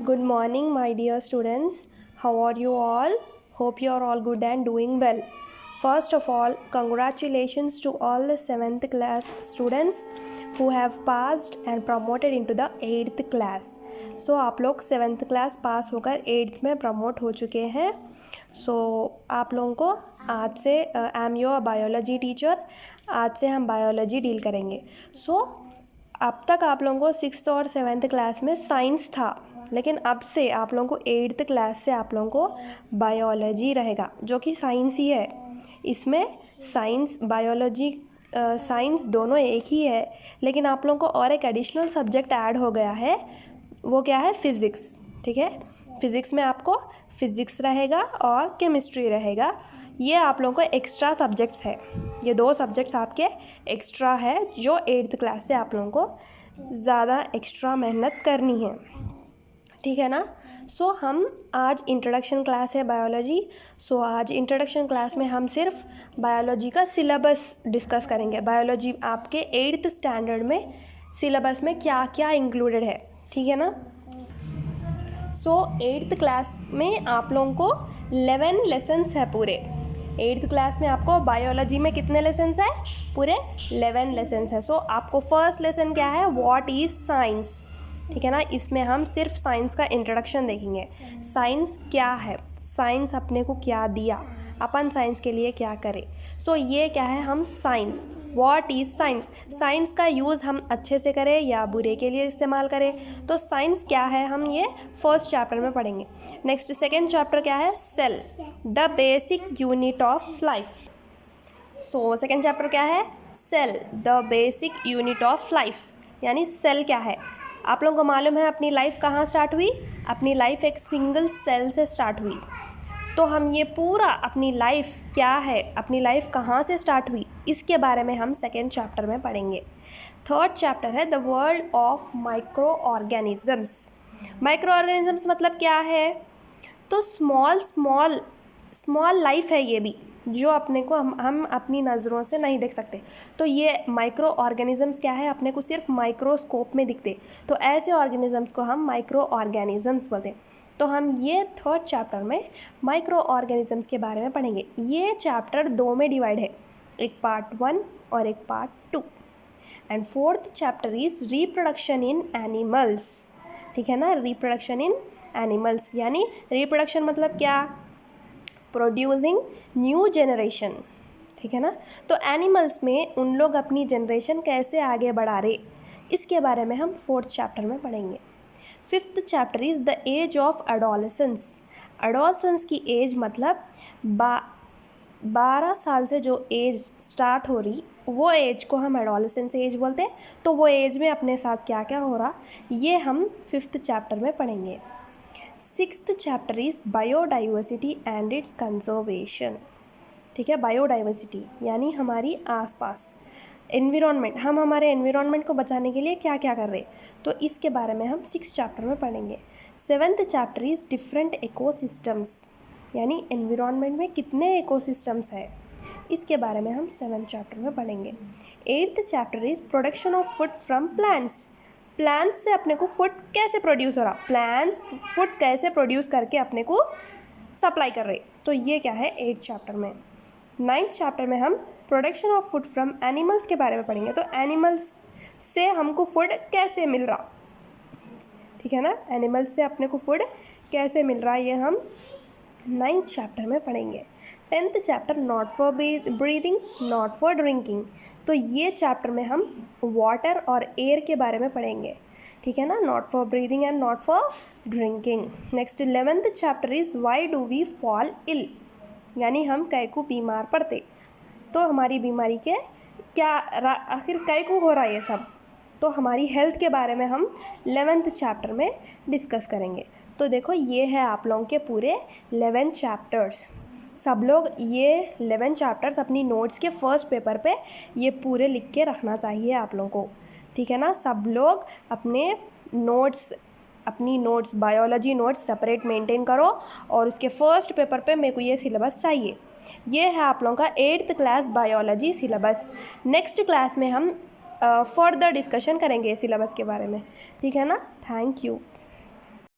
Good morning, my dear students. How are you all? Hope you are all good and doing well. First of all, congratulations to all the 7th class students who have passed and promoted into the 8th class. So आप लोग 7th class पास होकर 8th में promote हो चुके हैं. सो आप लोगों को आज से I am your biology teacher. आज से हम बायोलॉजी डील करेंगे. सो अब तक आप लोगों को 6th और 7th क्लास में साइंस था, लेकिन अब से आप लोगों को 8th क्लास से आप लोगों को बायोलॉजी रहेगा, जो कि साइंस ही है. इसमें साइंस बायोलॉजी साइंस दोनों एक ही है, लेकिन आप लोगों को और एक एडिशनल सब्जेक्ट ऐड हो गया है. वो क्या है? फिज़िक्स. ठीक है, फिज़िक्स में आपको फिज़िक्स रहेगा और केमिस्ट्री रहेगा. ये आप लोगों को एक्स्ट्रा सब्जेक्ट्स है. ये 2 सब्जेक्ट्स आपके एक्स्ट्रा है, जो 8th क्लास से आप लोगों को ज़्यादा एक्स्ट्रा मेहनत करनी है. ठीक है ना. सो हम आज इंट्रोडक्शन क्लास है बायोलॉजी. सो आज इंट्रोडक्शन क्लास में हम सिर्फ बायोलॉजी का सिलेबस डिस्कस करेंगे. बायोलॉजी आपके 8th स्टैंडर्ड में सिलेबस में क्या क्या इंक्लूडेड है. ठीक है ना. सो 8th क्लास में आप लोगों को 11 लेसन्स है पूरे. 8th क्लास में आपको बायोलॉजी में कितने लेसन्स है? पूरे 11 लेसन्स है. सो आपको फर्स्ट लेसन क्या है? What is science. ठीक है ना. इसमें हम सिर्फ साइंस का इंट्रोडक्शन देखेंगे. साइंस क्या है, साइंस अपने को क्या दिया, अपन साइंस के लिए क्या करें. सो ये क्या है? हम science, what is science, science का यूज़ हम अच्छे से करें या बुरे के लिए इस्तेमाल करें. तो साइंस क्या है, हम ये फर्स्ट चैप्टर में पढ़ेंगे. नेक्स्ट सेकेंड चैप्टर क्या है? Cell, the basic unit of life. So second chapter क्या है? Cell, the basic unit of life. यानी सेल क्या है. आप लोगों को मालूम है अपनी लाइफ कहाँ स्टार्ट हुई? अपनी लाइफ एक सिंगल सेल से स्टार्ट हुई. तो हम ये पूरा अपनी लाइफ क्या है, अपनी लाइफ कहाँ से स्टार्ट हुई, इसके बारे में हम सेकेंड चैप्टर में पढ़ेंगे. थर्ड चैप्टर है the world of micro organisms. Micro organisms मतलब क्या है? तो स्मॉल लाइफ है ये भी, जो अपने को हम अपनी नज़रों से नहीं देख सकते. तो ये माइक्रो ऑर्गेनिजम्स क्या है? अपने को सिर्फ माइक्रोस्कोप में दिखते. तो ऐसे ऑर्गेनिजम्स को हम माइक्रो ऑर्गेनिजम्स बोलते हैं. तो हम ये थर्ड चैप्टर में माइक्रो ऑर्गेनिजम्स के बारे में पढ़ेंगे. ये चैप्टर 2 में डिवाइड है, एक पार्ट 1 और एक part 2. And fourth chapter is reproduction in animals. ठीक है ना. रिप्रोडक्शन इन एनिमल्स यानी रिप्रोडक्शन मतलब क्या? Producing new generation. ठीक है ना. तो एनिमल्स में उन लोग अपनी जनरेशन कैसे आगे बढ़ा रहे, इसके बारे में हम फोर्थ चैप्टर में पढ़ेंगे. Fifth chapter is the age of adolescence. Adolescence की एज मतलब 12 साल से जो एज स्टार्ट हो रही, वो एज को हम एडोलेसेंस एज बोलते हैं. तो वो एज में अपने साथ क्या क्या हो रहा, ये हम फिफ्थ चैप्टर में पढ़ेंगे. Sixth chapter is biodiversity and it's conservation. ठीक है. बायोडाइवर्सिटी यानी हमारी आसपास एनवायरनमेंट, हम हमारे एनवायरनमेंट को बचाने के लिए क्या क्या कर रहे, तो इसके बारे में हम 6th चैप्टर में पढ़ेंगे. 7th chapter is different ecosystems. यानी एनवायरनमेंट में कितने इकोसिस्टम्स है, इसके बारे में हम 7th चैप्टर में पढ़ेंगे. 8th chapter is production of food from plants. Plants से अपने को फूड कैसे प्रोड्यूस हो रहा, प्लांट्स फूड कैसे प्रोड्यूस करके अपने को सप्लाई कर रहे, तो ये क्या है 8th चैप्टर में. 9th चैप्टर में हम production of food from animals के बारे में पढ़ेंगे. तो एनिमल्स से हमको फूड कैसे मिल रहा. ठीक है ना. एनिमल्स से अपने को फूड कैसे मिल रहा, ये हम 9th चैप्टर में पढ़ेंगे. 10th chapter not for breathing not for drinking. तो ये चैप्टर में हम वाटर और एयर के बारे में पढ़ेंगे. ठीक है ना. Not for breathing and not for drinking. Next 11th chapter is why do we fall ill. यानी हम कै को बीमार पड़ते, तो हमारी बीमारी के क्या आखिर कै को हो रहा है ये सब, तो हमारी हेल्थ के बारे में हम 11th चैप्टर में डिस्कस करेंगे. तो देखो ये है आप लोगों के पूरे 11 चैप्टर्स. सब लोग ये 11 चैप्टर्स अपनी नोट्स के फर्स्ट पेपर पे ये पूरे लिख के रखना चाहिए आप लोगों को. ठीक है ना. सब लोग अपने नोट्स, अपनी notes, biology notes separate maintain करो, और उसके फर्स्ट पेपर पे मेरे को ये सिलेबस चाहिए. ये है आप लोगों का 8th class biology syllabus. Next class में हम फर्दर डिस्कशन करेंगे सिलेबस के बारे में. ठीक है ना. Thank you.